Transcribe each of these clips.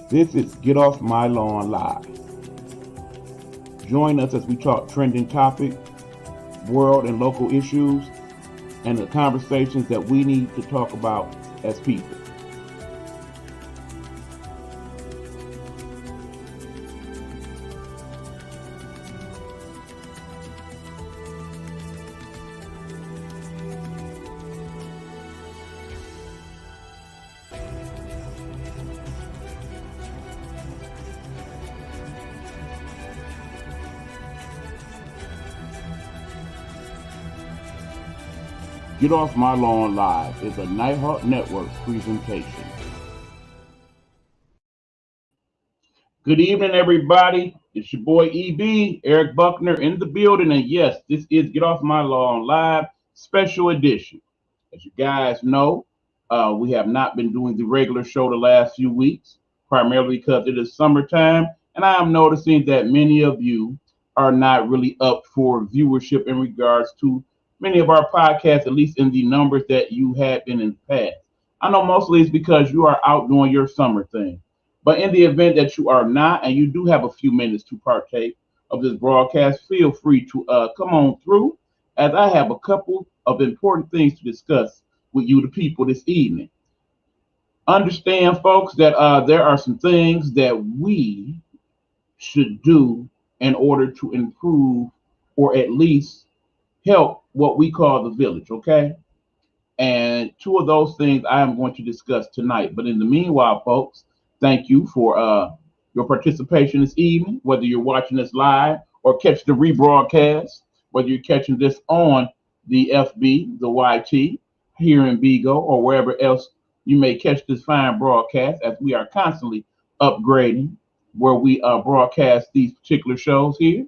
This is Get Off My Lawn Live. Join us as we talk trending topics, world and local issues, and the conversations that we need to talk about as people. Get Off My Lawn Live is a Nighthawk Network presentation. Good evening, everybody. It's your boy EB, Eric Buckner in the building. And yes, this is Get Off My Lawn Live special edition. As you guys know, we have not been doing the regular show the last few weeks, primarily because it is summertime. And I am noticing that many of you are not really up for viewership in regards to many of our podcasts, at least in the numbers that you had been in the past. I know mostly it's because you are out doing your summer thing. But in the event that you are not, and you do have a few minutes to partake of this broadcast, feel free to come on through, as I have a couple of important things to discuss with you, the people, this evening. Understand, folks, that there are some things that we should do in order to improve or at least help what we call the village, okay? And two of those things I am going to discuss tonight. But in the meanwhile, folks, thank you for your participation this evening, whether you're watching us live or catch the rebroadcast, whether you're catching this on the FB, the YT, here in Vigo, or wherever else you may catch this fine broadcast, as we are constantly upgrading where we broadcast these particular shows here.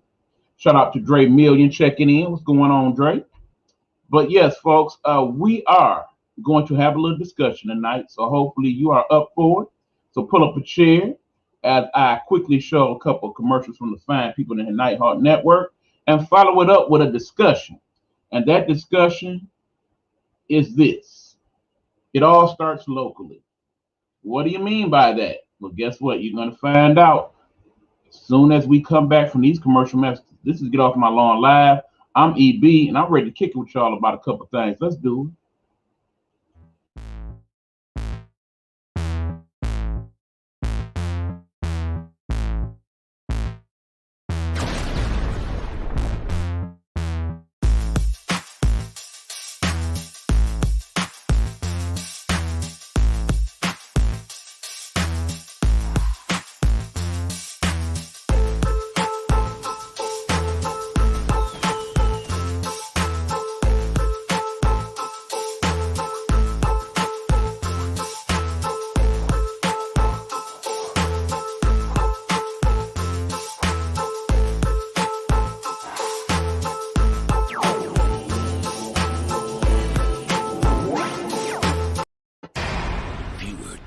Shout out to Dre Million checking in. What's going on, Dre? But yes, folks, we are going to have a little discussion tonight. So hopefully you are up for it. So pull up a chair as I quickly show a couple of commercials from the fine people in the Nighthawk Network and follow it up with a discussion. And that discussion is this. It all starts locally. What do you mean by that? Well, guess what? You're going to find out as soon as we come back from these commercial messages. This is Get Off My Lawn Live. I'm EB, and I'm ready to kick it with y'all about a couple of things. Let's do it.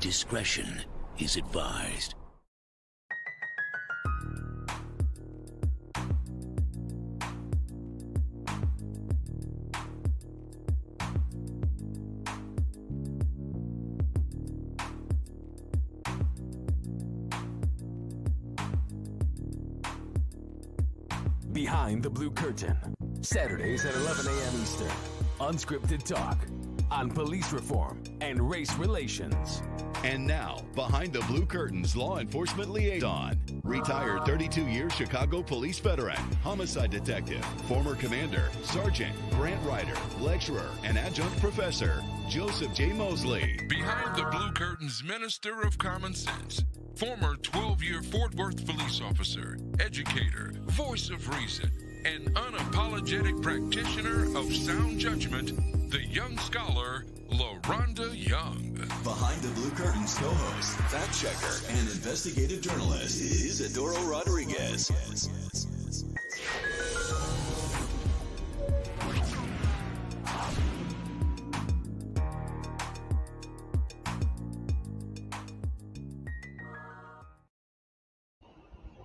Discretion is advised. Behind the Blue Curtain, Saturdays at 11 a.m. Eastern. Unscripted talk on police reform and race relations. And now, Behind the Blue Curtain's law enforcement liaison, retired 32-year Chicago police veteran, homicide detective, former commander, sergeant, grant writer, lecturer, and adjunct professor, Joseph J. Mosley. Behind the Blue Curtain's minister of common sense, former 12-year Fort Worth police officer, educator, voice of reason, and unapologetic practitioner of sound judgment, the young scholar, LaRonda Young. Behind the Blue Curtain's co-host, fact checker, and investigative journalist, Isidoro Rodriguez.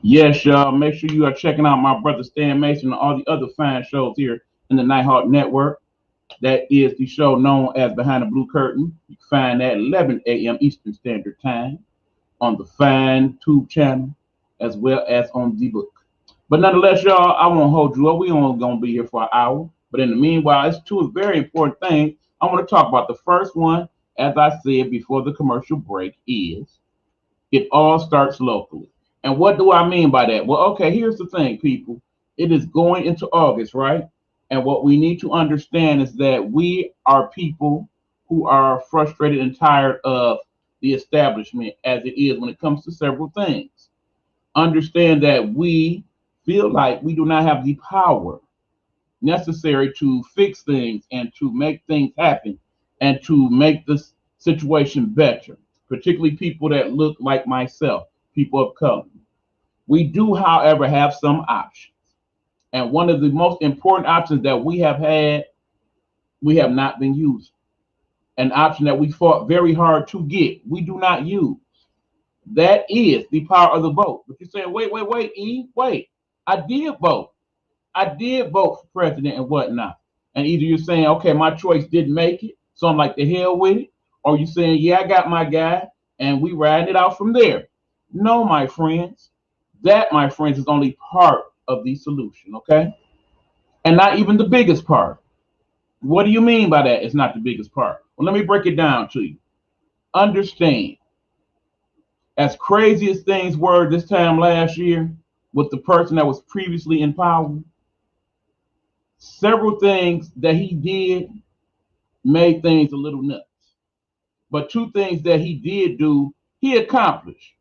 Yes, y'all. Make sure you are checking out my brother Stan Mason and all the other fine shows here in the Nighthawk Network. That is the show known as Behind the Blue Curtain. You can find that at 11 a.m. Eastern Standard Time on the Fine Tube channel, as well as on the book. But nonetheless, y'all, I won't hold you up. We only gonna be here for an hour. But in the meanwhile, it's two very important things I want to talk about. The first one, as I said before the commercial break, is it all starts locally. And what do I mean by that? Well, okay, here's the thing, people. It is going into August, right? And what we need to understand is that we are people who are frustrated and tired of the establishment as it is when it comes to several things. Understand that we feel like we do not have the power necessary to fix things and to make things happen and to make this situation better, particularly people that look like myself, people of color. We do, however, have some options. And one of the most important options that we have had, we have not been using. An option that we fought very hard to get, we do not use. That is the power of the vote. But you're saying, wait, E, wait. I did vote. I did vote for president and whatnot. And either you're saying, okay, my choice didn't make it, so I'm like, the hell with it. Or you're saying, yeah, I got my guy, and we riding it out from there. No, my friends. That, my friends, is only part of the solution, okay? And not even the biggest part. What do you mean by that? It's not the biggest part. Well, let me break it down to you. Understand, as crazy as things were this time last year with the person that was previously in power, several things that he did made things a little nuts. But two things that he did do, he accomplished.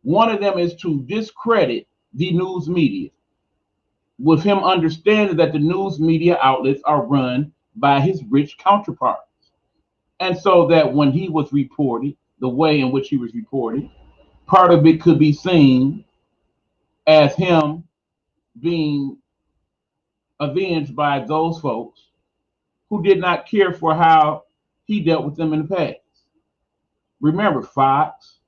One of them is to discredit the news media, with him understanding that the news media outlets are run by his rich counterparts. And so that when he was reported, the way in which he was reported, part of it could be seen as him being avenged by those folks who did not care for how he dealt with them in the past. Remember, Fox,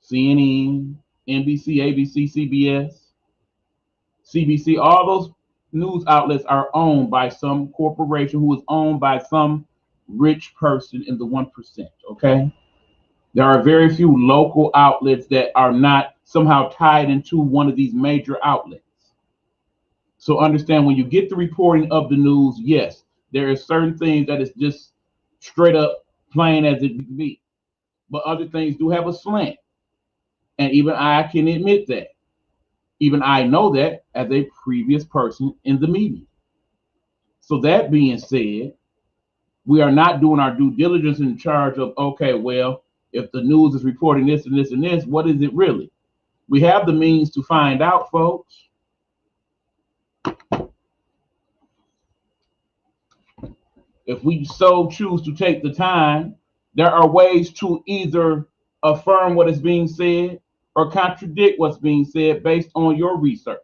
CNN, NBC, ABC, CBS, CBC, all those news outlets are owned by some corporation who is owned by some rich person in the 1%, okay? There are very few local outlets that are not somehow tied into one of these major outlets. So understand, when you get the reporting of the news, yes, there are certain things that is just straight up plain as it can be. But other things do have a slant. And even I can admit that. Even I know that as a previous person in the media. So that being said, we are not doing our due diligence in charge of, okay, well, if the news is reporting this and this and this, what is it really? We have the means to find out, folks. If we so choose to take the time, there are ways to either affirm what is being said or contradict what's being said based on your research.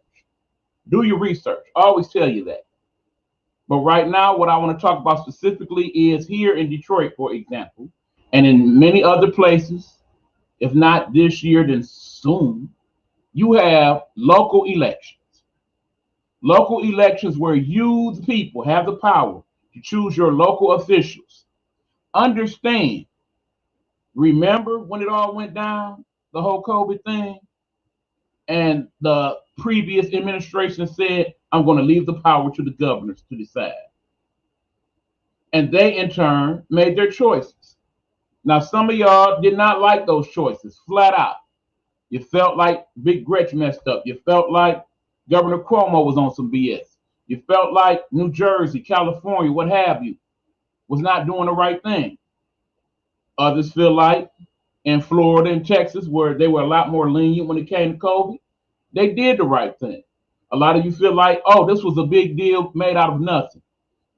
Do your research. I always tell you that. But right now, what I want to talk about specifically is here in Detroit, for example, and in many other places, if not this year, then soon, you have local elections. Local elections where you, the people, have the power to choose your local officials. Understand, remember when it all went down, the whole COVID thing, and the previous administration said, I'm going to leave the power to the governors to decide. And they, in turn, made their choices. Now, some of y'all did not like those choices, flat out. You felt like Big Gretch messed up. You felt like Governor Cuomo was on some BS. You felt like New Jersey, California, what have you, was not doing the right thing. Others feel like in Florida and Texas, where they were a lot more lenient when it came to COVID, they did the right thing. A lot of you feel like, oh, this was a big deal made out of nothing.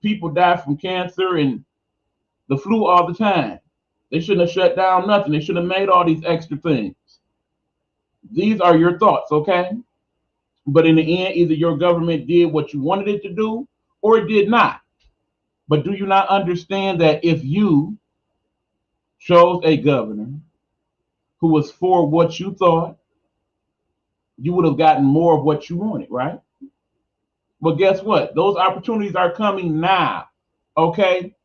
People die from cancer and the flu all the time. They shouldn't have shut down nothing. They should have made all these extra things. These are your thoughts, okay? But in the end, either your government did what you wanted it to do or it did not. But do you not understand that if you chose a governor who was for what you thought, you would have gotten more of what you wanted, right? But guess what? Those opportunities are coming now, okay?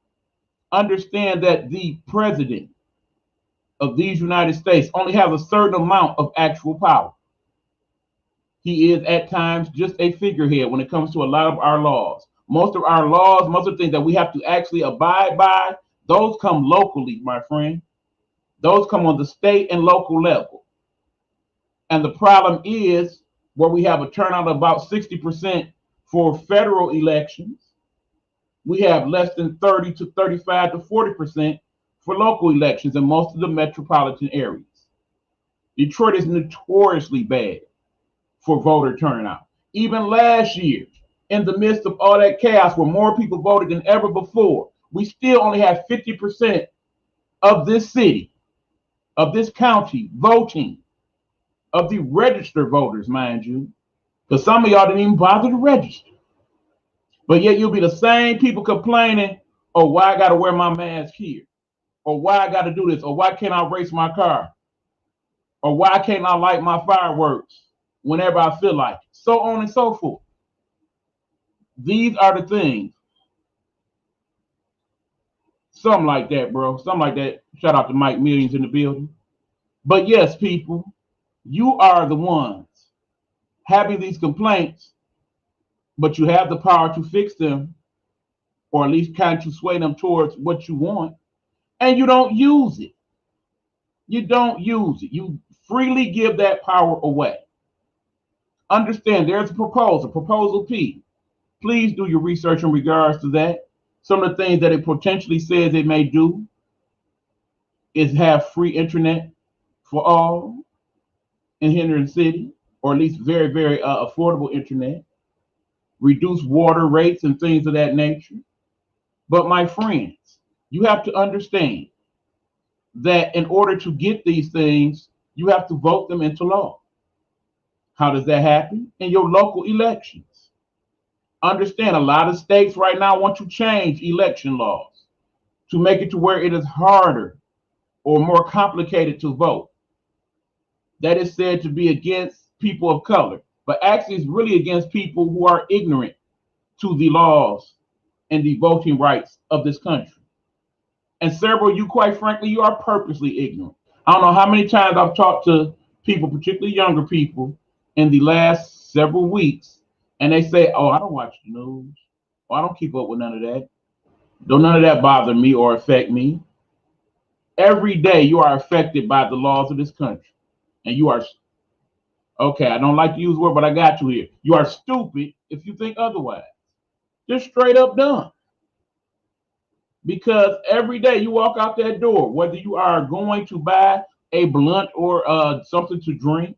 Understand that the president of these United States only has a certain amount of actual power. He is at times just a figurehead when it comes to a lot of our laws. Most of our laws, most of the things that we have to actually abide by, those come locally, my friend. Those come on the state and local level. And the problem is where we have a turnout of about 60% for federal elections, we have less than 30 to 35 to 40% for local elections in most of the metropolitan areas. Detroit is notoriously bad for voter turnout. Even last year, in the midst of all that chaos where more people voted than ever before, we still only have 50% of this city, of this county voting, of the registered voters, mind you, because some of y'all didn't even bother to register. But yet you'll be the same people complaining, oh, why I got to wear my mask here? Or why I got to do this? Or why can't I race my car? Or why can't I light my fireworks whenever I feel like it? So on and so forth. These are the things. Something like that, bro. Something like that. Shout out to Mike Millions in the building. But yes, people, you are the ones having these complaints, but you have the power to fix them, or at least kind of sway them towards what you want, and you don't use it. You don't use it. You freely give that power away. Understand, there's a proposal P. Please do your research in regards to that. Some of the things that it potentially says it may do is have free internet for all in Henderson City, or at least very, very affordable internet, reduce water rates and things of that nature. But my friends, you have to understand that in order to get these things, you have to vote them into law. How does that happen? In your local elections. Understand, a lot of states right now want to change election laws to make it to where it is harder or more complicated to vote. That is said to be against people of color, but actually it's really against people who are ignorant to the laws and the voting rights of this country. And several of you, quite frankly, you are purposely ignorant. I don't know how many times I've talked to people, particularly younger people, in the last several weeks, and they say, oh, I don't watch the news. Oh, I don't keep up with none of that. Don't none of that bother me or affect me. Every day you are affected by the laws of this country. And you are, okay, I don't like to use the word, but I got you here. You are stupid if you think otherwise. Just straight up dumb. Because every day you walk out that door, whether you are going to buy a blunt or something to drink,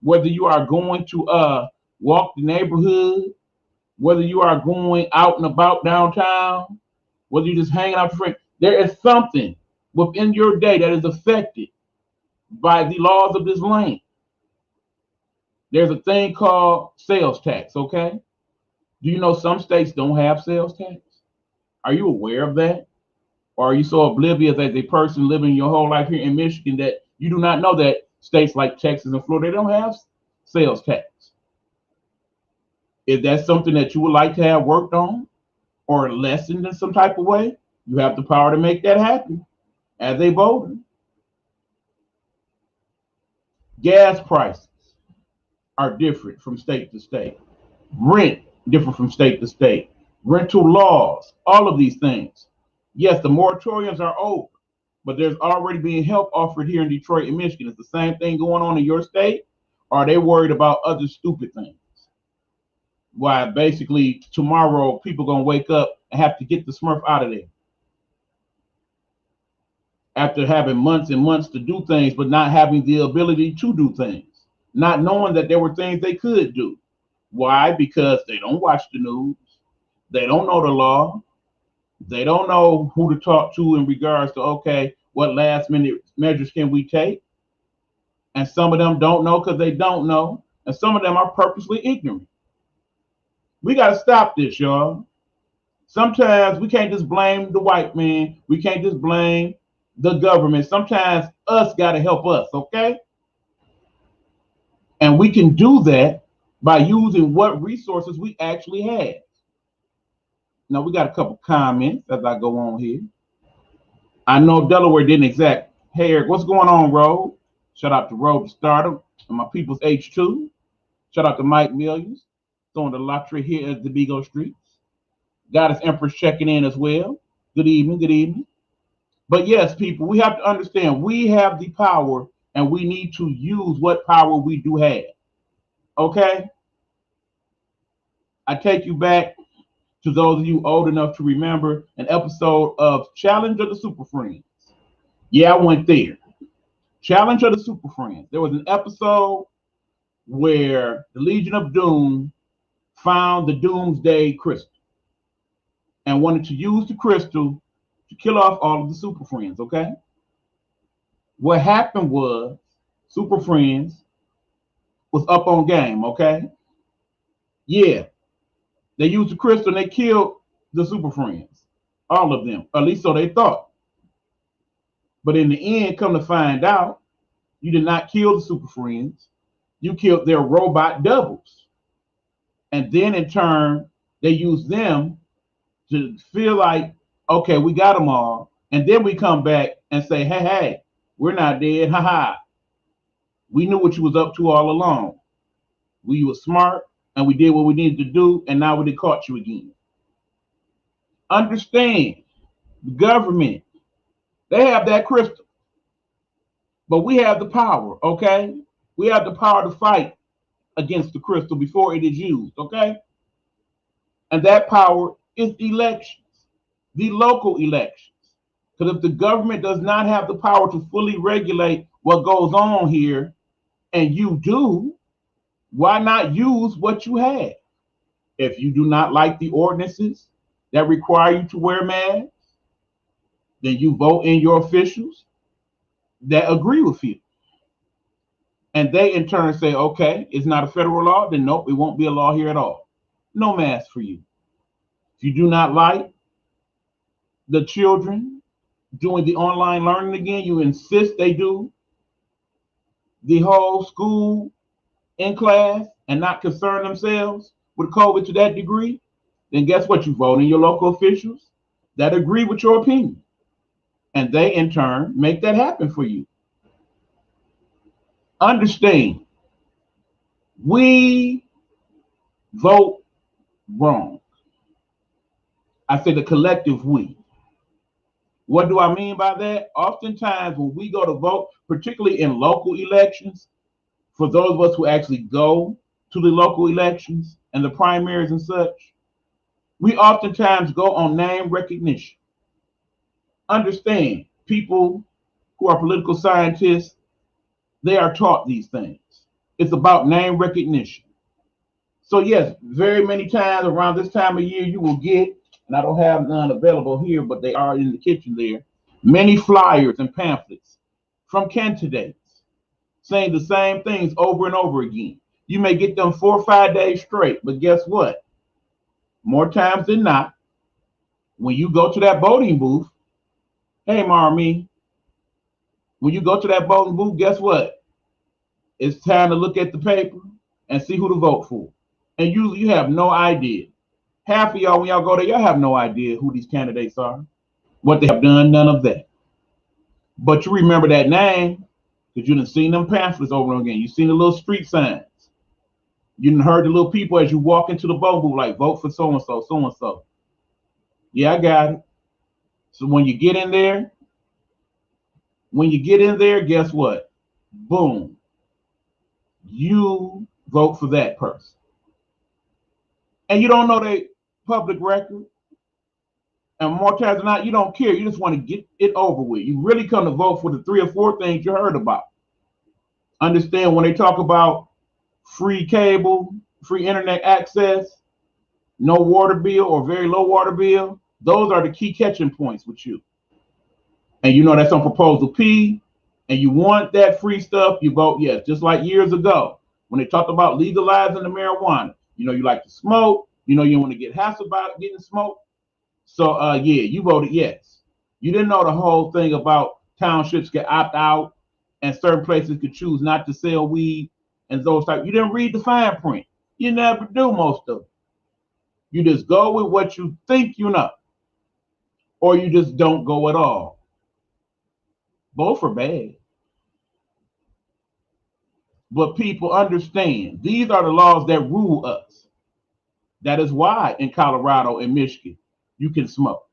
whether you are going to walk the neighborhood, whether you are going out and about downtown, whether you're just hanging out with friends, there is something within your day that is affected by the laws of this land. There's a thing called sales tax, okay? Do you know some states don't have sales tax? Are you aware of that? Or are you so oblivious as a person living your whole life here in Michigan that you do not know that states like Texas and Florida, they don't have sales tax? Is that something that you would like to have worked on or lessened in some type of way? You have the power to make that happen as a voter. Gas prices are different from state to state. Rent different from state to state. Rental laws, all of these things. Yes, the moratoriums are over, but there's already being help offered here in Detroit and Michigan. Is the same thing going on in your state? Or are they worried about other stupid things? Why, basically, tomorrow people going to wake up and have to get the Smurf out of there. After having months and months to do things, but not having the ability to do things. Not knowing that there were things they could do. Why? Because they don't watch the news. They don't know the law. They don't know who to talk to in regards to, okay, what last minute measures can we take? And some of them don't know because they don't know. And some of them are purposely ignorant. We got to stop this, y'all. Sometimes we can't just blame the white man. We can't just blame the government. Sometimes us got to help us, okay? And we can do that by using what resources we actually have. Now, we got a couple comments as I go on here. I know Delaware didn't Hey, Eric, what's going on, Rob? Shout out to Rob the Starter and my people's H2. Shout out to Mike Millions, throwing the lottery here at the Bigo Streets. Goddess Empress checking in as well. Good evening, good evening. But yes, people, we have to understand we have the power and we need to use what power we do have. Okay? I take you back to those of you old enough to remember an episode of Challenge of the Super Friends. Yeah, I went there. Challenge of the Super Friends. There was an episode where the Legion of Doom found the Doomsday Crystal and wanted to use the crystal to kill off all of the Super Friends, okay? What happened was Super Friends was up on game, okay? Yeah, they used the crystal and they killed the Super Friends, all of them, at least so they thought. But in the end, come to find out, you did not kill the Super Friends. You killed their robot doubles. And then in turn, they used them to feel like, okay, we got them all. And then we come back and say, hey, we're not dead. Ha. We knew what you was up to all along. We were smart and we did what we needed to do. And now we caught you again. Understand, the government, they have that crystal. But we have the power, okay? We have the power to fight against the crystal before it is used, okay? And that power is elections, the local elections. Because if the government does not have the power to fully regulate what goes on here, and you do, why not use what you have? If you do not like the ordinances that require you to wear masks, then you vote in your officials that agree with you. And they in turn say, okay, it's not a federal law, then nope, it won't be a law here at all. No mask for you. If you do not like the children doing the online learning again, you insist they do the whole school in class and not concern themselves with COVID to that degree, then guess what? You vote in your local officials that agree with your opinion. And they in turn make that happen for you. Understand, we vote wrong. I say the collective we. What do I mean by that? Oftentimes when we go to vote, particularly in local elections, for those of us who actually go to the local elections and the primaries and such, we oftentimes go on name recognition. Understand, people who are political scientists, they are taught these things. It's about name recognition. So yes, very many times around this time of year, you will get, and I don't have none available here, but they are in the kitchen there, many flyers and pamphlets from candidates saying the same things over and over again. You may get them 4 or 5 days straight, but guess what? More times than not, when you go to that voting booth, hey, Marmy, when you go to that voting booth, guess what? It's time to look at the paper and see who to vote for. And usually you have no idea. Half of y'all, when y'all go there, y'all have no idea who these candidates are, what they have done, none of that. But you remember that name because you done seen them pamphlets over and again. You seen the little street signs. You done heard the little people as you walk into the vote booth, like, vote for so-and-so, so-and-so. Yeah, I got it. So when you get in there, guess what? Boom. You vote for that person. And you don't know their public record. And more times than not, you don't care. You just want to get it over with. You really come to vote for the 3 or 4 things you heard about. Understand when they talk about free cable, free internet access, no water bill or very low water bill, those are the key catching points with you. And you know that's on Proposal P, and you want that free stuff, you vote yes. Just like years ago, when they talked about legalizing the marijuana. You know you like to smoke, you know you want to get hassled about getting smoked. So yeah, you voted yes. You didn't know the whole thing about townships could opt out and certain places could choose not to sell weed and those type. You didn't read the fine print. You never do most of it. You just go with what you think you know, or you just don't go at all. Both are bad. But people understand these are the laws that rule us. That is why in Colorado and Michigan you can smoke.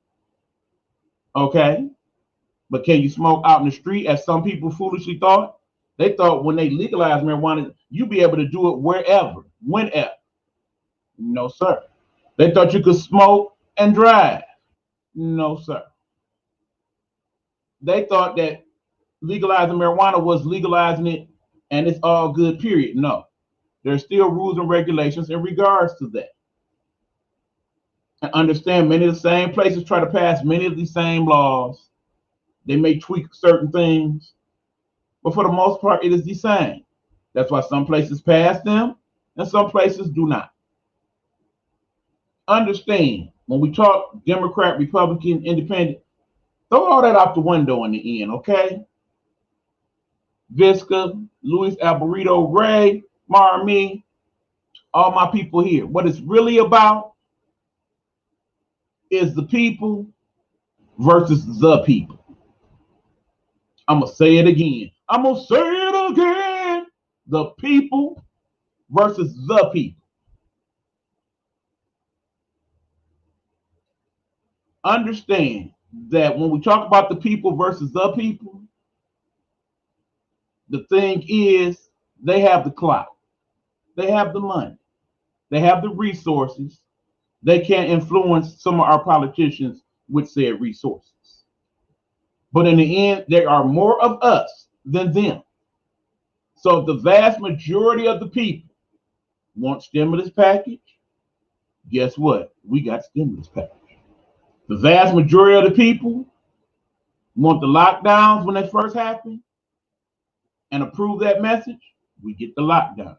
Okay? But can you smoke out in the street, as some people foolishly thought? They thought when they legalized marijuana, you'd be able to do it wherever, whenever. No, sir. They thought you could smoke and drive. No, sir. They thought that legalizing marijuana was legalizing it and it's all good, period. No. There's still rules and regulations in regards to that. And understand many of the same places try to pass many of these same laws. They may tweak certain things, but for the most part, it is the same. That's why some places pass them and some places do not. Understand, when we talk Democrat, Republican, Independent, throw all that out the window in the end, okay? Visca, Luis Alberito, Ray, Marmy, all my people here. What it's really about is the people versus the people. I'm going to say it again. I'm going to say it again. The people versus the people. Understand that when we talk about the people versus the people, the thing is they have the clout. They have the money. They have the resources. They can influence some of our politicians with said resources. But in the end, there are more of us than them. So if the vast majority of the people want stimulus package, guess what? We got stimulus package. The vast majority of the people want the lockdowns when they first happen and approve that message, we get the lockdowns.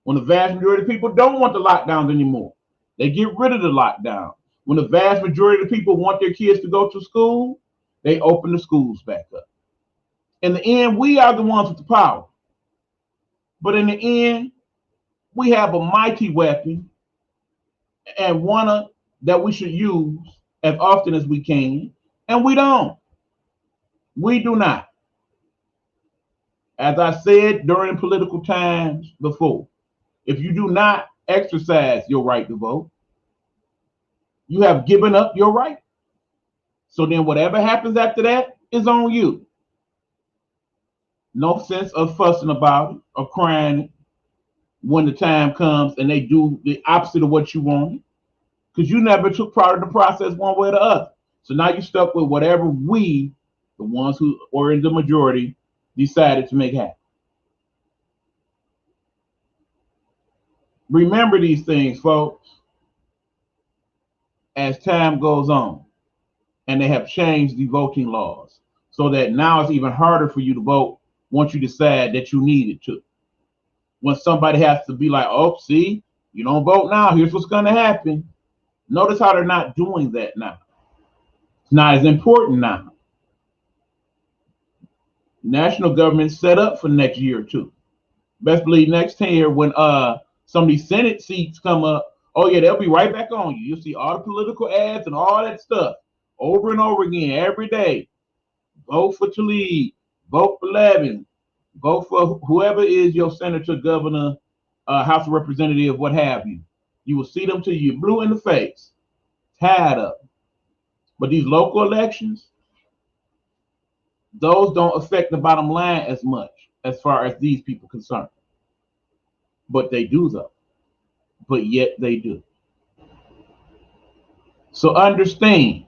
When the vast majority of people don't want the lockdowns anymore, they get rid of the lockdown. When the vast majority of the people want their kids to go to school, they open the schools back up. In the end, we are the ones with the power. But in the end, we have a mighty weapon and one that we should use as often as we can, and we don't. We do not. As I said during political times before, if you do not exercise your right to vote, you have given up your right. So then whatever happens after that is on you. No sense of fussing about it or crying when the time comes and they do the opposite of what you wanted, because you never took part of the process one way or the other. So now you're stuck with whatever we, the ones who are in the majority, decided to make happen. Remember these things, folks, as time goes on, and they have changed the voting laws so that now it's even harder for you to vote once you decide that you needed to. When somebody has to be like, oh, see, you don't vote now, here's what's going to happen. Notice how they're not doing that now. It's not as important now. National government set up for next year or two. Best believe next year when some of these Senate seats come up, oh yeah, they'll be right back on you. You'll see all the political ads and all that stuff over and over again every day. Vote for Tlaib, vote for Levin, vote for whoever is your senator, governor, House of Representative, what have you. You will see them till you're blue in the face, tired of them. But these local elections, those don't affect the bottom line as much as far as these people concerned. But they do though. But yet they do. So understand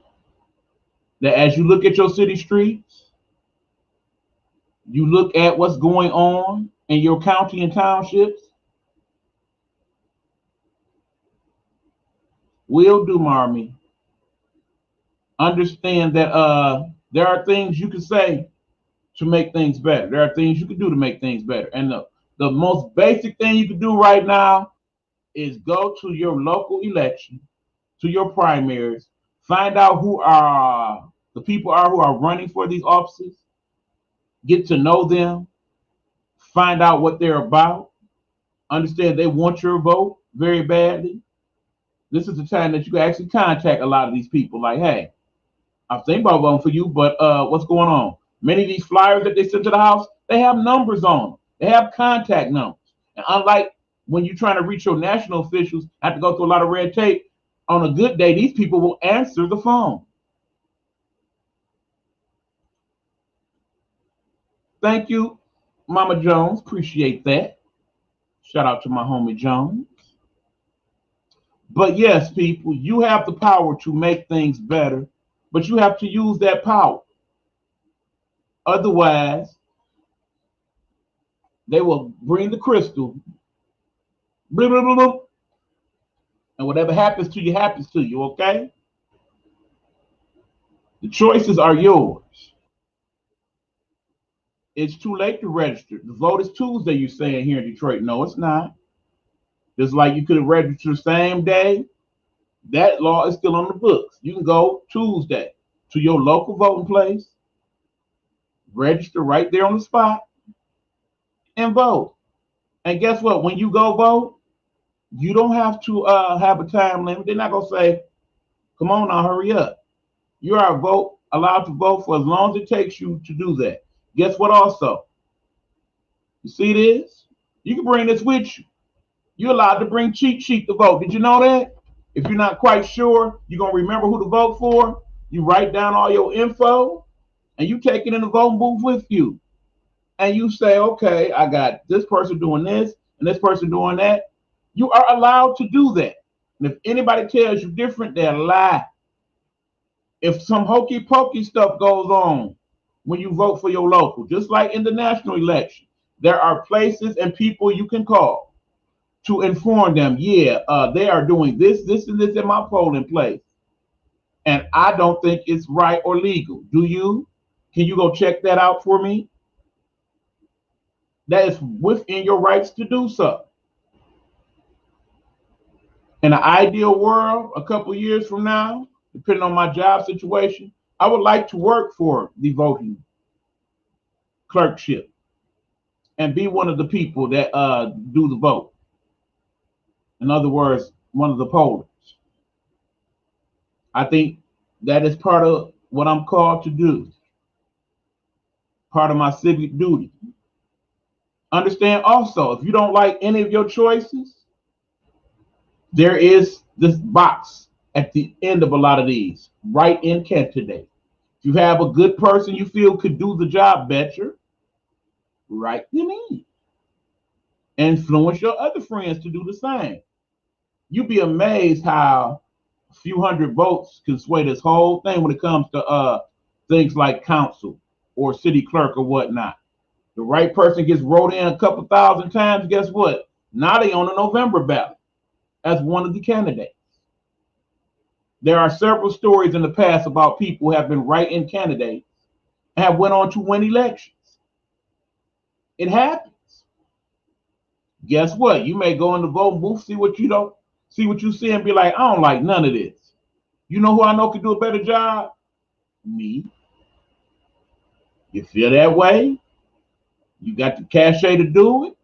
that as you look at your city streets, you look at what's going on in your county and townships, will do, Marmy. Understand that there are things you can say to make things better. There are things you can do to make things better. And the most basic thing you can do right now is go to your local election, to your primaries, find out who are the people are who are running for these offices, get to know them, find out what they're about, understand they want your vote very badly. This is the time that you can actually contact a lot of these people like, hey, I'm thinking about voting for you, but what's going on? Many of these flyers that they send to the house, they have numbers on them. They have contact numbers. And unlike when you're trying to reach your national officials, have to go through a lot of red tape, on a good day, these people will answer the phone. Thank you, Mama Jones. Appreciate that. Shout out to my homie Jones. But yes, people, you have the power to make things better, but you have to use that power. Otherwise, they will bring the crystal, blah, blah, blah, blah, and whatever happens to you, okay? The choices are yours. It's too late to register. The vote is Tuesday, you're saying here in Detroit. No, it's not. Just like you could have registered the same day, that law is still on the books. You can go Tuesday to your local voting place, register right there on the spot, and vote. And guess what? When you go vote, you don't have to have a time limit. They're not going to say, come on now, hurry up. You are allowed to vote for as long as it takes you to do that. Guess what also? You see this? You can bring this with you. You're allowed to bring cheat sheet to vote. Did you know that? If you're not quite sure, you're going to remember who to vote for. You write down all your info, and you take it in the voting booth with you. And you say, okay, I got this person doing this and this person doing that. You are allowed to do that. And if anybody tells you different, they're lie. If some hokey pokey stuff goes on when you vote for your local, just like in the national election, there are places and people you can call to inform them, they are doing this, and this in my polling place. And I don't think it's right or legal. Do you? Can you go check that out for me? That is within your rights to do so. In an ideal world, a couple of years from now, depending on my job situation, I would like to work for the voting clerkship and be one of the people that do the vote. In other words, one of the pollers. I think that is part of what I'm called to do, part of my civic duty. Understand also, if you don't like any of your choices, there is this box at the end of a lot of these, right in candidate. If you have a good person you feel could do the job better, write them in. Influence your other friends to do the same. You'd be amazed how a few hundred votes can sway this whole thing when it comes to things like council or city clerk or whatnot. The right person gets wrote in a couple thousand times, guess what? Now they on a November ballot as one of the candidates. There are several stories in the past about people who have been write-in candidates and have went on to win elections. It happens. Guess what? You may go in the voting booth, see what you see, and be like, I don't like none of this. You know who I know could do a better job? Me. You feel that way? You got the cachet to do it,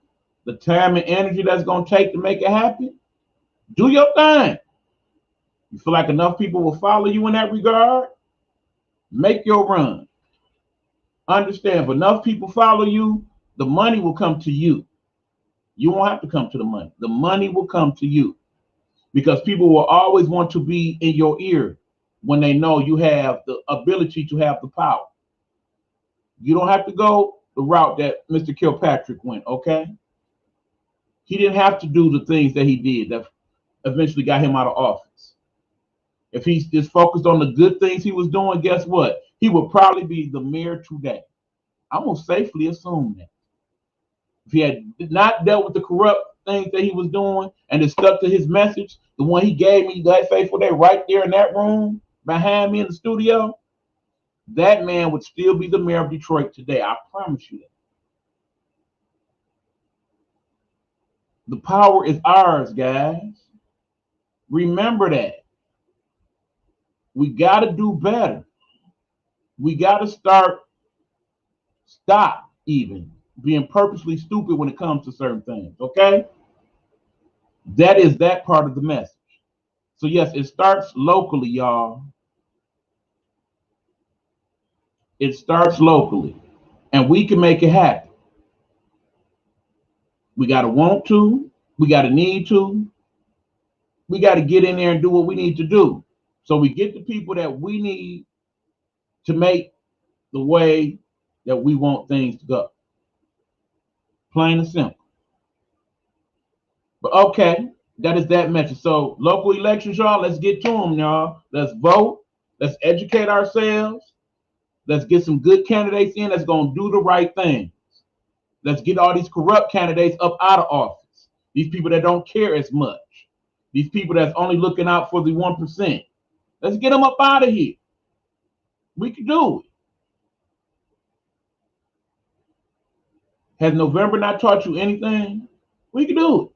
the time and energy that's going to take to make it happen. Do your thing. You feel like enough people will follow you in that regard? Make your run. Understand, if enough people follow you, the money will come to you. You won't have to come to the money. The money will come to you because people will always want to be in your ear when they know you have the ability to have the power. You don't have to go the route that Mr. Kilpatrick went, okay? He didn't have to do the things that he did that eventually got him out of office. If he's just focused on the good things he was doing, guess what? He would probably be the mayor today. I'm going to safely assume that. If he had not dealt with the corrupt things that he was doing and had stuck to his message, the one he gave me that faithful day right there in that room behind me in the studio, that man would still be the mayor of Detroit today. I promise you that. The power is ours, guys. Remember that. We got to do better. We got to stop even being purposely stupid when it comes to certain things, okay? That is that part of the message. So yes, it starts locally, y'all. It starts locally, and we can make it happen. We got to want to, we got to need to, we got to get in there and do what we need to do. So we get the people that we need to make the way that we want things to go. Plain and simple. But okay, that is that message. So local elections, y'all, let's get to them, y'all. Let's vote. Let's educate ourselves. Let's get some good candidates in that's going to do the right thing. Let's get all these corrupt candidates up out of office. These people that don't care as much. These people that's only looking out for the 1%. Let's get them up out of here. We can do it. Has November not taught you anything? We can do it.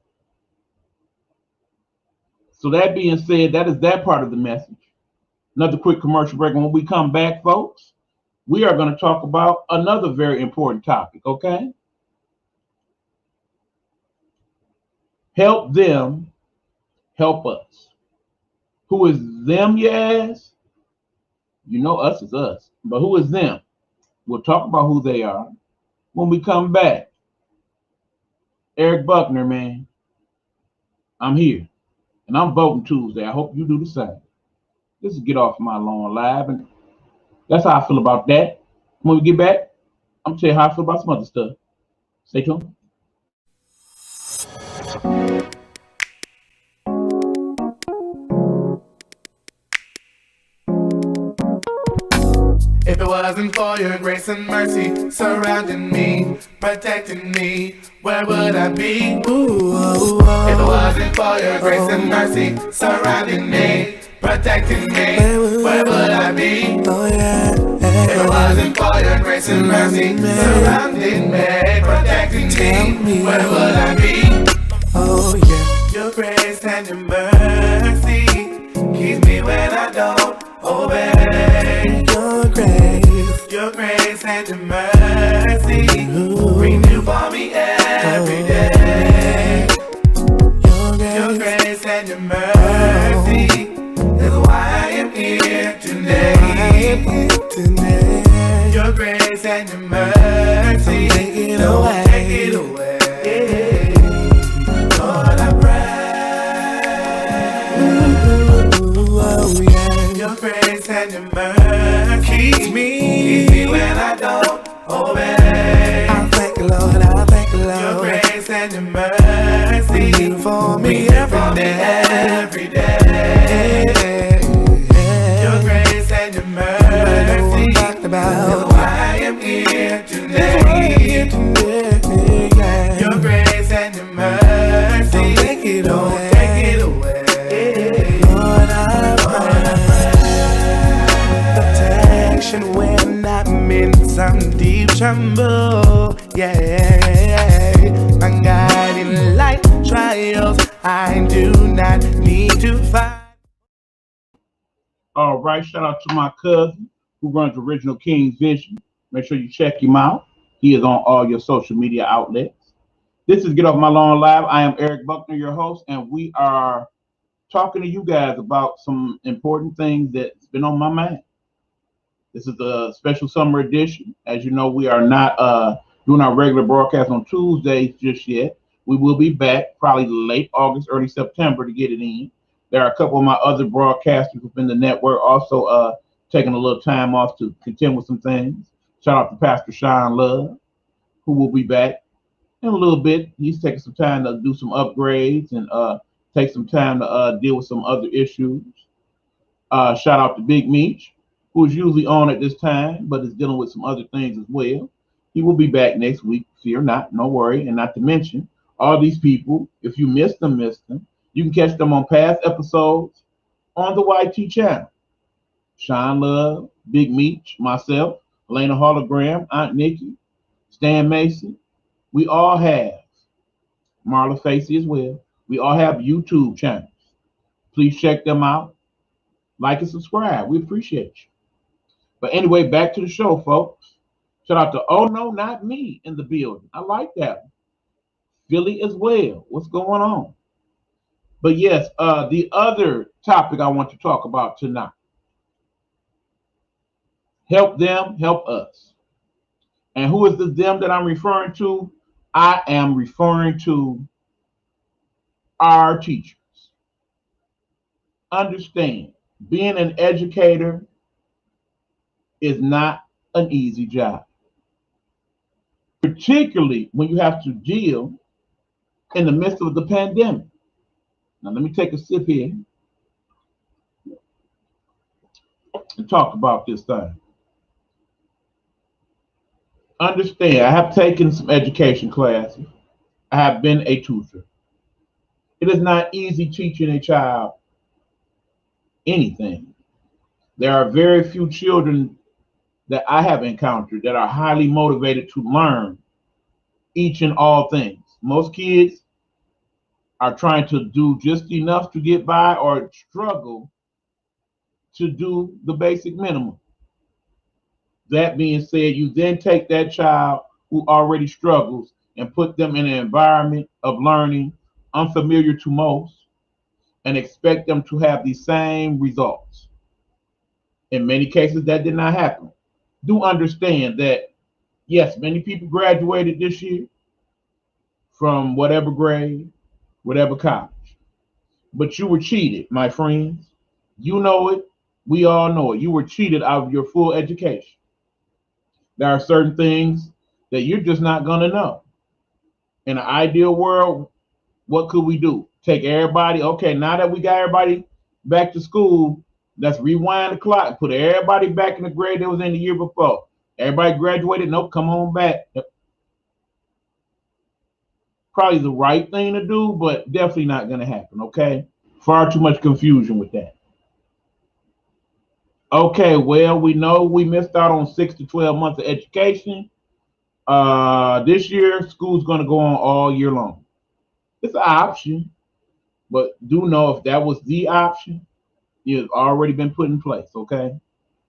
So that being said, that is that part of the message. Another quick commercial break. And when we come back, folks, we are going to talk about another very important topic, okay? Help them, help us. Who is them, you ask? You know us is us. But who is them? We'll talk about who they are when we come back. Eric Buckner, man. I'm here. And I'm voting Tuesday. I hope you do the same. This is Get Off My Lawn Live. And that's how I feel about that. When we get back, I'm going to tell you how I feel about some other stuff. Stay tuned. If it wasn't for your grace and mercy surrounding me, protecting me, where would I be? Ooh, if it wasn't for your grace and mercy surrounding me, protecting me, where would I be? If it wasn't for your grace and mercy surrounding me, protecting me, where would I be? Oh yeah, your grace and your mercy keeps me when I don't obey. Your grace and your mercy renew for me every day. Your grace and your mercy is why I am here today. Your grace and your mercy, don't take it away. Lord, I pray. Your grace and your mercy keeps me when I don't obey. I thank you, Lord, I thank you, Lord. Your grace and your mercy for me every day. Your grace and your mercy is why I am here today. Your grace and your mercy, don't take it away. Lord, I pray when I'm in some deep trouble, yeah. My guiding light trials I do not need to fight. All right, shout out to my cousin who runs Original King's Vision. Make sure you check him out. He is on all your social media outlets. This is Get Off My Lawn Live. I am Eric Buckner, your host, and we are talking to you guys about some important things that's been on my mind. This is a special summer edition. As you know, we are not doing our regular broadcast on Tuesdays just yet. We will be back probably late August, early September to get it in. There are a couple of my other broadcasters within the network also taking a little time off to contend with some things. Shout out to Pastor Sean Love, who will be back in a little bit. He's taking some time to do some upgrades and take some time to deal with some other issues. Shout out to Big Meech, who is usually on at this time, but is dealing with some other things as well. He will be back next week. Fear not, no worry. And not to mention, all these people, if you missed them. You can catch them on past episodes on the YT channel. Sean Love, Big Meech, myself, Elena Hologram, Aunt Nikki, Stan Mason. We all have, Marla Facey as well. We all have YouTube channels. Please check them out. Like and subscribe. We appreciate you. But anyway, back to the show, folks. Shout out to Oh No Not Me in the building. I like that one. Philly as well. What's going on? But yes, the other topic I want to talk about tonight Help them, help us. And who is the them that I'm referring to? I am referring to our teachers. Understand, being an educator is not an easy job, particularly when you have to deal in the midst of the pandemic. Now, let me take a sip here and talk about this thing. Understand, I have taken some education classes. I have been a tutor. It is not easy teaching a child anything. There are very few children that I have encountered that are highly motivated to learn each and all things. Most kids are trying to do just enough to get by or struggle to do the basic minimum. That being said, you then take that child who already struggles and put them in an environment of learning unfamiliar to most and expect them to have the same results. In many cases, that did not happen. Do understand that, yes, many people graduated this year from whatever grade, whatever college. But you were cheated, my friends. You know it. We all know it. You were cheated out of your full education. There are certain things that you're just not going to know. In an ideal world, what could we do? Take everybody, okay, now that we got everybody back to school, let's rewind the clock and put everybody back in the grade that was in the year before. Everybody graduated, nope, come on back. Probably the right thing to do, but definitely not going to happen, okay? Far too much confusion with that. Okay, well, we know we missed out on 6 to 12 months of education. This year, school's going to go on all year long. It's an option, but do know if that was the option, it's already been put in place, okay?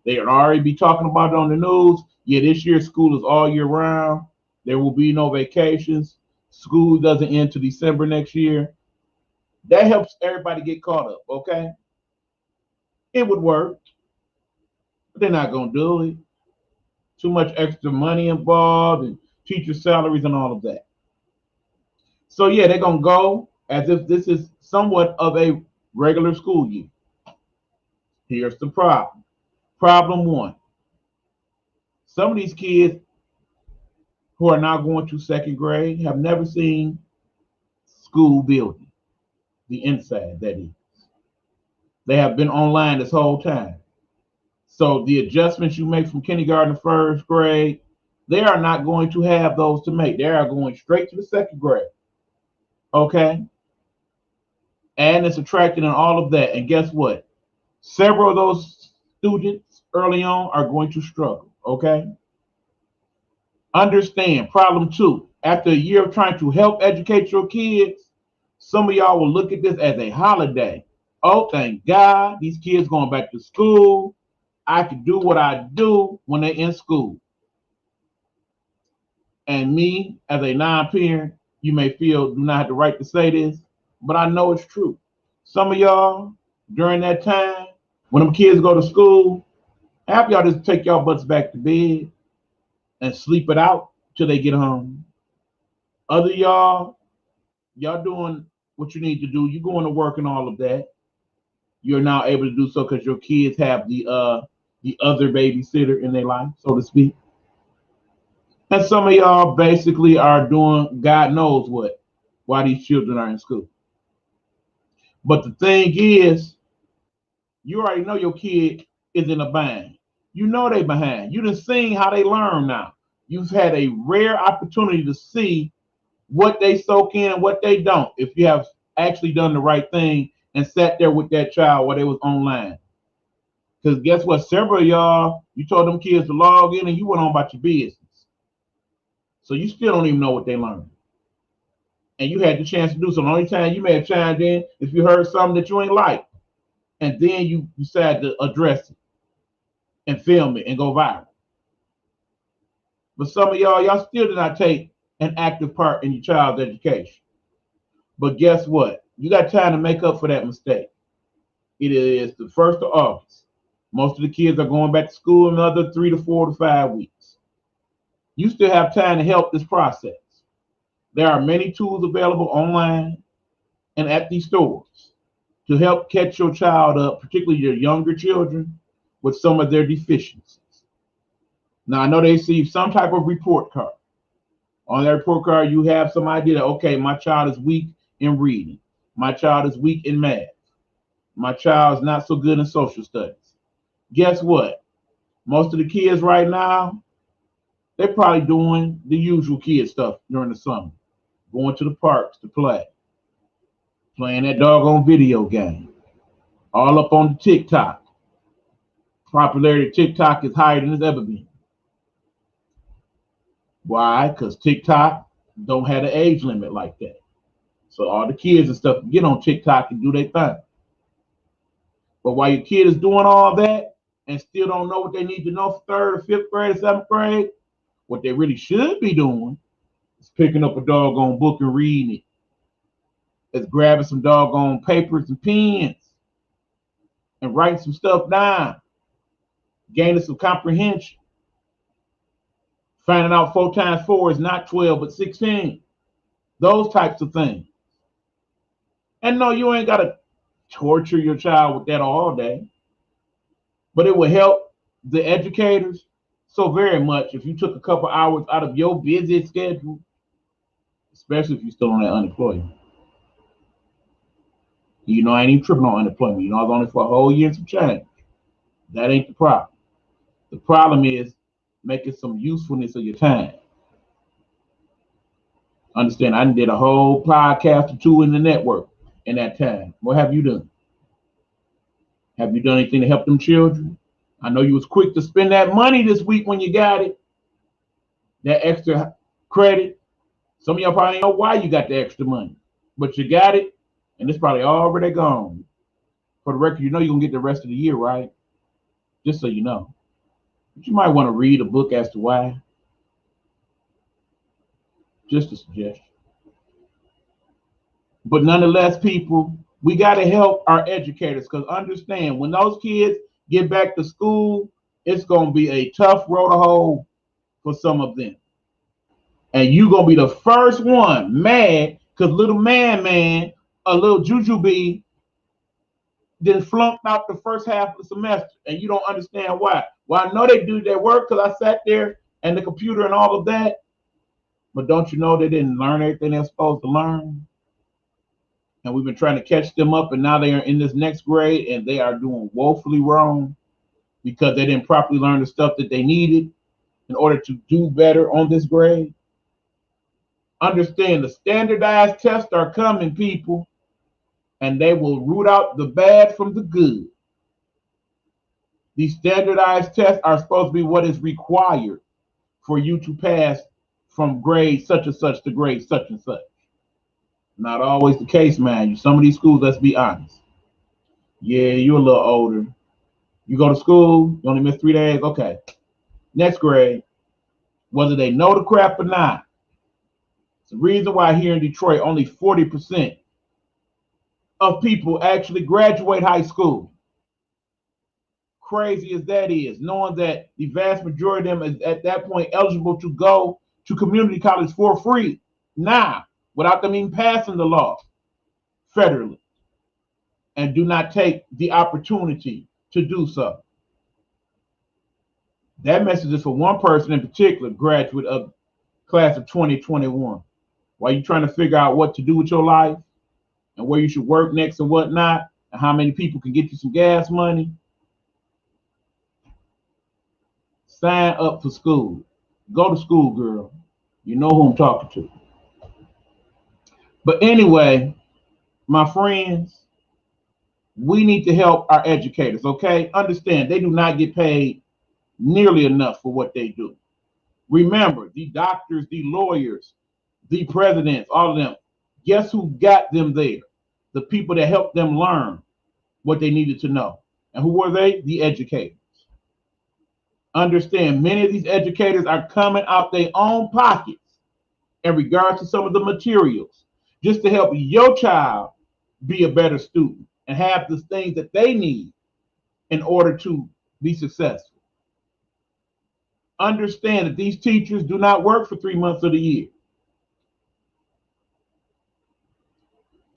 They already be talking about it on the news. Yeah, this year school is all year round. There will be no vacations. School doesn't end to December next year. That helps everybody get caught up, okay? It would work, but they're not going to do it. Too much extra money involved and teacher salaries and all of that. So yeah, they're going to go as if this is somewhat of a regular school year. Here's the problem. Problem one. Some of these kids who are now going to second grade have never seen school building, the inside, that is. They have been online this whole time. So the adjustments you make from kindergarten to first grade, they are not going to have those to make. They are going straight to the second grade. Okay? And it's subtracting and all of that. And guess what? Several of those students early on are going to struggle. Okay? Understand, problem two. After a year of trying to help educate your kids, some of y'all will look at this as a holiday. Oh, thank God, these kids going back to school. I can do what I do when they're in school. And me, as a non-parent, you may feel do not have the right to say this, but I know it's true. Some of y'all, during that time, when them kids go to school, half y'all just take y'all butts back to bed and sleep it out till they get home. Other y'all doing what you need to do. You going to work and all of that. You're now able to do so because your kids have the other babysitter in their life, so to speak. And some of y'all basically are doing God knows what while these children are in school. But the thing is, you already know your kid is in a bind. You know they behind. You done seen how they learn now. You've had a rare opportunity to see what they soak in and what they don't, if you have actually done the right thing and sat there with that child while they was online. Because guess what? Several of y'all, you told them kids to log in and you went on about your business. So you still don't even know what they learned. And you had the chance to do so. The only time you may have chimed in if you heard something that you ain't like. And then you decide to address it and film it and go viral. But some of y'all still did not take an active part in your child's education. But guess what? You got time to make up for that mistake. It is the 1st of August. Most of the kids are going back to school in another 3 to 4 to 5 weeks. You still have time to help this process. There are many tools available online and at these stores to help catch your child up, particularly your younger children, with some of their deficiencies. Now, I know they see some type of report card. On that report card, you have some idea that, okay, my child is weak in reading. My child is weak in math. My child's not so good in social studies. Guess what? Most of the kids right now, they're probably doing the usual kid stuff during the summer. Going to the parks to play. Playing that doggone video game. All up on the TikTok. Popularity of TikTok is higher than it's ever been. Why? Because TikTok don't have an age limit like that. So all the kids and stuff can get on TikTok and do their thing. But while your kid is doing all that and still don't know what they need to know for 3rd or 5th grade or 7th grade, what they really should be doing is picking up a doggone book and reading it. It's grabbing some doggone papers and pens and writing some stuff down. Gaining some comprehension. Finding out 4 times 4 is not 12, but 16. Those types of things. And no, you ain't got to torture your child with that all day. But it will help the educators so very much if you took a couple hours out of your busy schedule, especially if you're still on that unemployment. You know, I ain't even tripping on unemployment. You know, I was on it for a whole year and some change. That ain't the problem. The problem is making some usefulness of your time. Understand, I did a whole podcast or 2 in the network in that time. What have you done? Have you done anything to help them children? I know you was quick to spend that money this week when you got it. That extra credit. Some of y'all probably don't know why you got the extra money. But you got it, and it's probably already gone. For the record, you know you're going to get the rest of the year, right? Just so you know. But you might want to read a book as to why. Just a suggestion. But nonetheless, people, we got to help our educators, because understand, when those kids get back to school, it's going to be a tough road to hoe for some of them. And you're going to be the first one mad because little man, a little jujube, then flunked out the first half of the semester, and you don't understand why. Well, I know they do their work because I sat there and the computer and all of that, but don't you know they didn't learn everything they're supposed to learn? And we've been trying to catch them up, and now they are in this next grade, and they are doing woefully wrong because they didn't properly learn the stuff that they needed in order to do better on this grade. Understand, the standardized tests are coming, people, and they will root out the bad from the good. These standardized tests are supposed to be what is required for you to pass from grade such and such to grade such and such. Not always the case, man. Some of these schools, let's be honest. Yeah, you're a little older. You go to school, you only miss 3 days. Okay. Next grade, whether they know the crap or not. It's the reason why here in Detroit, only 40% of people actually graduate high school. Crazy as that is, knowing that the vast majority of them is at that point eligible to go to community college for free now, without them even passing the law federally, and do not take the opportunity to do so. That message is for one person in particular, graduate of class of 2021. While you're trying to figure out what to do with your life and where you should work next and whatnot, and how many people can get you some gas money, sign up for school. Go to school, girl. You know who I'm talking to. But anyway, my friends, we need to help our educators, okay? Understand, they do not get paid nearly enough for what they do. Remember, the doctors, the lawyers, the presidents, all of them, guess who got them there? The people that helped them learn what they needed to know. And who were they? The educators. Understand, many of these educators are coming out their own pockets in regards to some of the materials, just to help your child be a better student and have the things that they need in order to be successful. Understand that these teachers do not work for 3 months of the year.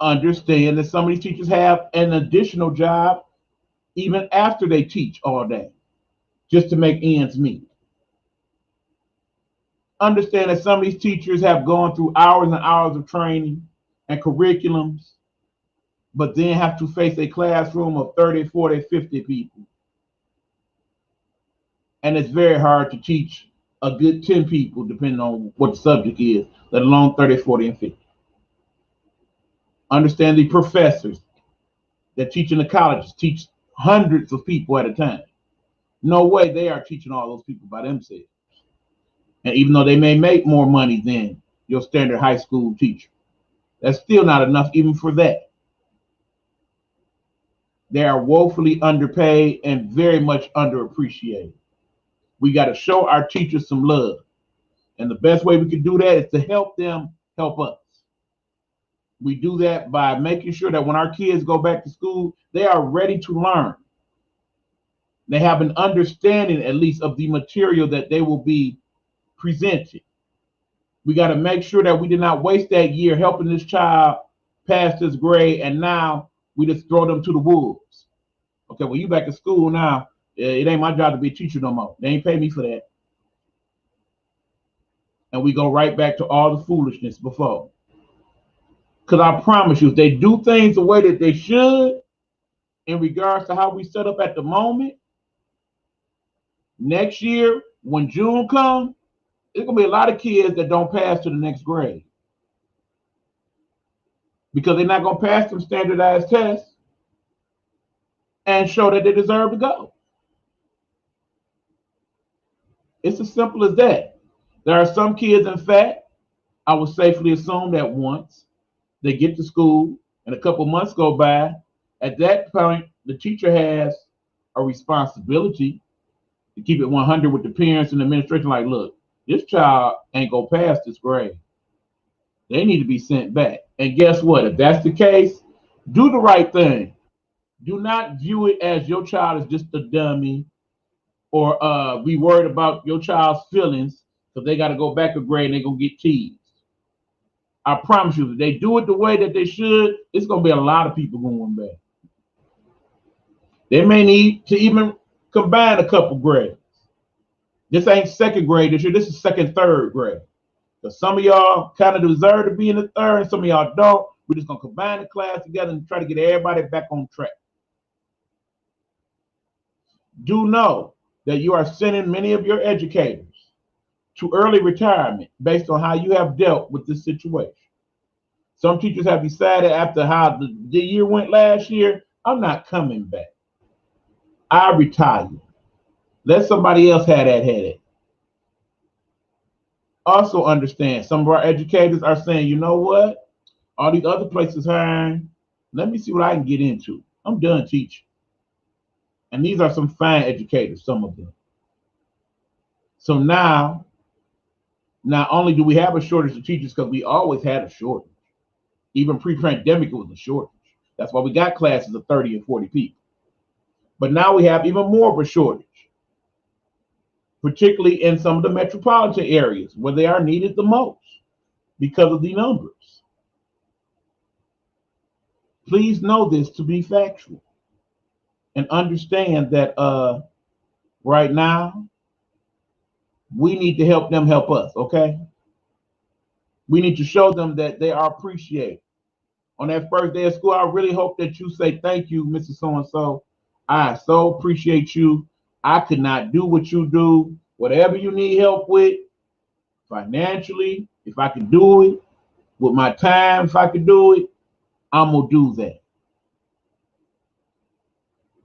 Understand that some of these teachers have an additional job even after they teach all day, just to make ends meet. Understand that some of these teachers have gone through hours and hours of training and curriculums, but then have to face a classroom of 30, 40, 50 people. And it's very hard to teach a good 10 people, depending on what the subject is, let alone 30, 40, and 50. Understand the professors that teach in the colleges teach hundreds of people at a time. No way they are teaching all those people by themselves. And even though they may make more money than your standard high school teacher, that's still not enough even for that. They are woefully underpaid and very much underappreciated. We got to show our teachers some love. And the best way we can do that is to help them help us. We do that by making sure that when our kids go back to school, they are ready to learn. They have an understanding, at least, of the material that they will be presented. We got to make sure that we did not waste that year helping this child pass this grade, and now we just throw them to the wolves. Okay, well, you back in school now. It ain't my job to be a teacher no more. They ain't pay me for that. And we go right back to all the foolishness before. Because I promise you, if they do things the way that they should, in regards to how we set up at the moment, next year, when June comes, there's going to be a lot of kids that don't pass to the next grade. Because they're not going to pass them standardized tests and show that they deserve to go. It's as simple as that. There are some kids, in fact, I would safely assume that once they get to school and a couple months go by, at that point, the teacher has a responsibility to keep it 100 with the parents and the administration. Like, look, this child ain't gonna pass this grade. They need to be sent back. And guess what? If that's the case, do the right thing. Do not view it as your child is just a dummy, or be worried about your child's feelings because they got to go back a grade and they're going to get teased. I promise you, if they do it the way that they should, it's going to be a lot of people going back. They may need to even combine a couple grades. This ain't second grade this year. This is second, third grade. Because some of y'all kind of deserve to be in the third, and some of y'all don't. We're just going to combine the class together and try to get everybody back on track. Do know that you are sending many of your educators to early retirement based on how you have dealt with this situation. Some teachers have decided after how the year went last year, I'm not coming back. I retire. Let somebody else have that headache. Also understand, some of our educators are saying, you know what? All these other places hiring, let me see what I can get into. I'm done teaching. And these are some fine educators, some of them. So now, not only do we have a shortage of teachers, because we always had a shortage. Even pre-pandemic, it was a shortage. That's why we got classes of 30 and 40 people. But now we have even more of a shortage, particularly in some of the metropolitan areas where they are needed the most because of the numbers. Please know this to be factual. And understand that right now, we need to help them help us, okay? We need to show them that they are appreciated. On that first day of school, I really hope that you say, thank you, Mrs. So-and-so. I so appreciate you. I could not do what you do. Whatever you need help with, financially, if I can do it, with my time, if I can do it, I'm going to do that.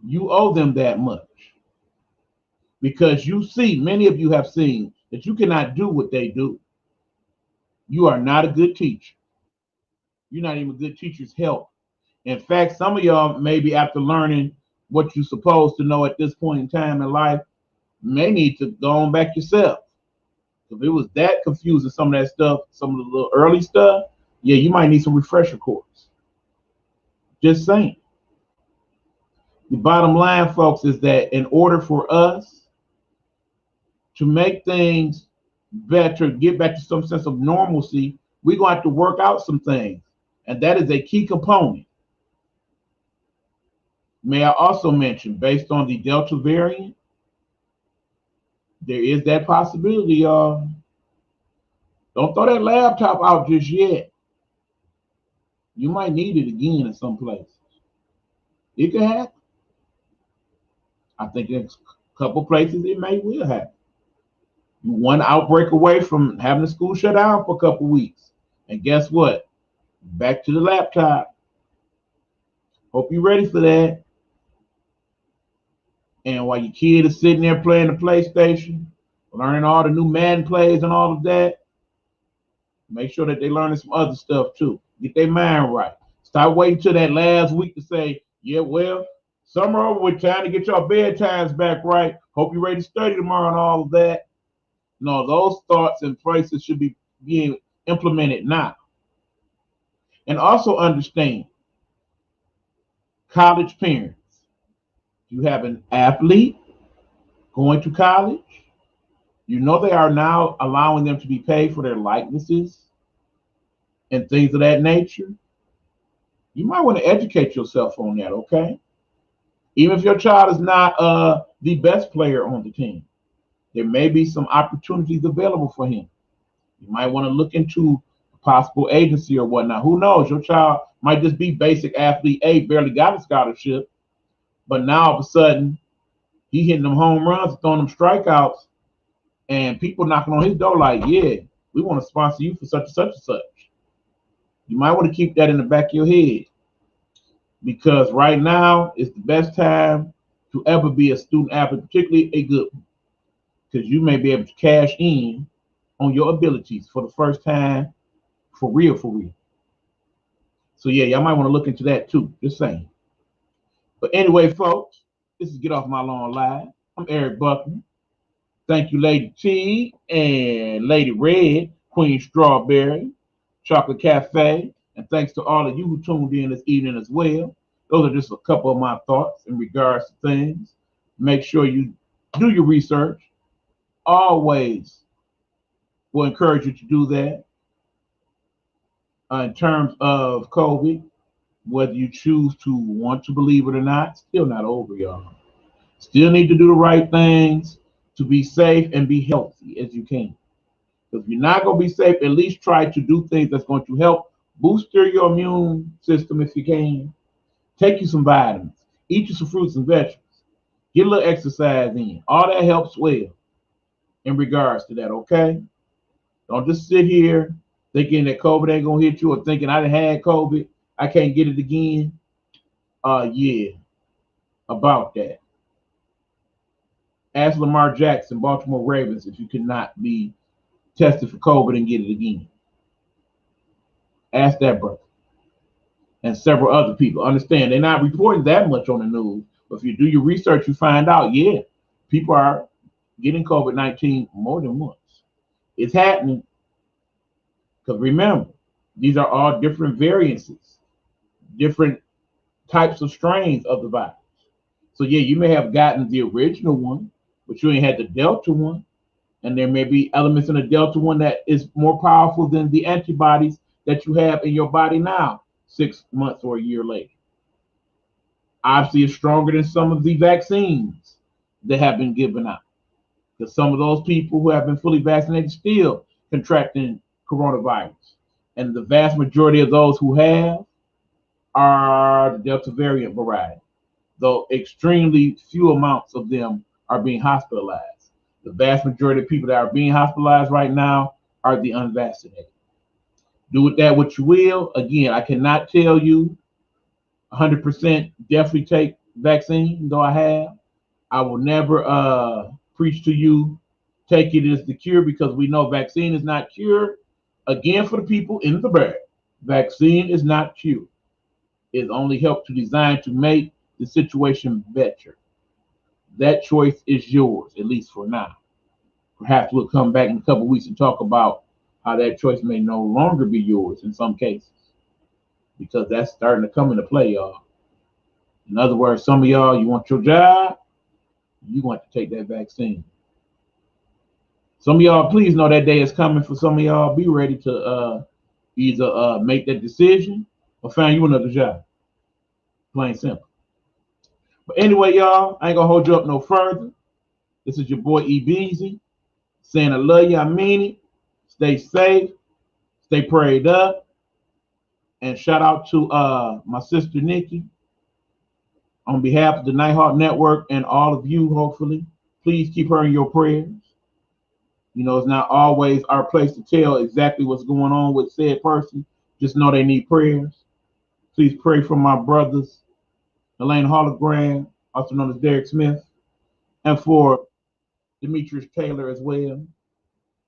You owe them that much because you see, many of you have seen that you cannot do what they do. You are not a good teacher. You're not even a good teacher's help. In fact, some of y'all, maybe after learning what you're supposed to know at this point in time in life, may need to go on back yourself. If it was that confusing, some of that stuff, some of the little early stuff, yeah, you might need some refresher course. Just saying. The bottom line, folks, is that in order for us to make things better, get back to some sense of normalcy, we're going to have to work out some things. And that is a key component. May I also mention, based on the Delta variant, there is that possibility, y'all. Don't throw that laptop out just yet. You might need it again in some places. It could happen. I think in a couple places it will happen. You're one outbreak away from having the school shut down for a couple weeks. And guess what? Back to the laptop. Hope you're ready for that. And while your kid is sitting there playing the PlayStation, learning all the new Madden plays and all of that, make sure that they're learning some other stuff too. Get their mind right. Stop waiting till that last week to say, yeah, well, summer over with, time to get your bedtimes back right. Hope you're ready to study tomorrow and all of that. No, those thoughts and places should be being implemented now. And also understand, college parents, you have an athlete going to college, you know they are now allowing them to be paid for their likenesses and things of that nature. You might want to educate yourself on that, okay? Even if your child is not the best player on the team, there may be some opportunities available for him. You might want to look into a possible agency or whatnot. Who knows? Your child might just be basic athlete A, barely got a scholarship, but now all of a sudden he hitting them home runs, throwing them strikeouts, and people knocking on his door like, yeah, we want to sponsor you for such and such and such. You might want to keep that in the back of your head, because right now is the best time to ever be a student athlete, particularly a good one, because you may be able to cash in on your abilities for the first time, for real, for real. So yeah, y'all might want to look into that too, just saying. But anyway, folks, this is Get Off My Lawn Live. I'm Eric Buckner. Thank you, Lady T and Lady Red, Queen Strawberry, Chocolate Cafe, and thanks to all of you who tuned in this evening as well. Those are just a couple of my thoughts in regards to things. Make sure you do your research. Always will encourage you to do that. In terms of COVID, whether you choose to want to believe it or not, still not over, y'all. Still need to do the right things to be safe and be healthy as you can. If you're not going to be safe, at least try to do things that's going to help boost your immune system if you can. Take you some vitamins. Eat you some fruits and vegetables. Get a little exercise in. All that helps well in regards to that, okay? Don't just sit here thinking that COVID ain't going to hit you, or thinking I done had COVID, I can't get it again. Yeah, about that. Ask Lamar Jackson, Baltimore Ravens, if you cannot be tested for COVID and get it again. Ask that brother. And several other people. Understand, they're not reporting that much on the news, but if you do your research, you find out, yeah, people are getting COVID-19 more than once. It's happening. Because remember, these are all different variances, different types of strains of the virus. So yeah, you may have gotten the original one, but you ain't had the Delta one. And there may be elements in the Delta one that is more powerful than the antibodies that you have in your body now, 6 months or a year later. Obviously, it's stronger than some of the vaccines that have been given out. Because some of those people who have been fully vaccinated still contracting coronavirus. And the vast majority of those who have are the Delta variant variety, though extremely few amounts of them are being hospitalized. The vast majority of people that are being hospitalized right now are the unvaccinated. Do with that what you will. Again, I cannot tell you 100% definitely take vaccine, though I have. I will never preach to you take it as the cure, because we know vaccine is not cure. Again, for the people in the back, vaccine is not cure. It only helps to design to make the situation better. That choice is yours, at least for now. Perhaps we'll come back in a couple of weeks and talk about how that choice may no longer be yours in some cases, because that's starting to come into play, y'all. In other words, some of y'all, you want your job, you want to take that vaccine. Some of y'all, please know that day is coming for some of y'all. Be ready to either make that decision or find you another job. Plain simple. But anyway, y'all, I ain't gonna hold you up no further. This is your boy E Beezy saying I love you, I mean it. Stay safe, stay prayed up, and shout out to my sister Nikki on behalf of the Nighthawk Network and all of you. Hopefully, please keep her in your prayers. You know, it's not always our place to tell exactly what's going on with said person. Just know they need prayers. Please pray for my brothers, Elaine Hologram, also known as Derek Smith, and for Demetrius Taylor as well.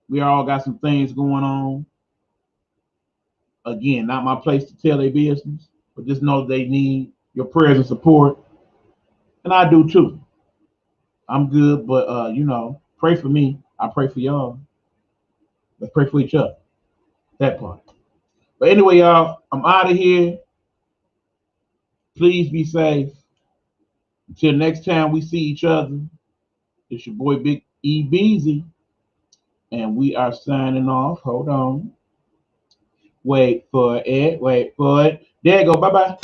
We all got some things going on. Again, not my place to tell their business, but just know they need your prayers and support. And I do too. I'm good, but you know, pray for me. I pray for y'all. Let's pray for each other. That part. But anyway, y'all, I'm out of here. Please be safe. Until next time we see each other, it's your boy Big E Beezy. And we are signing off. Hold on. Wait for it. Wait for it. There you go. Bye-bye.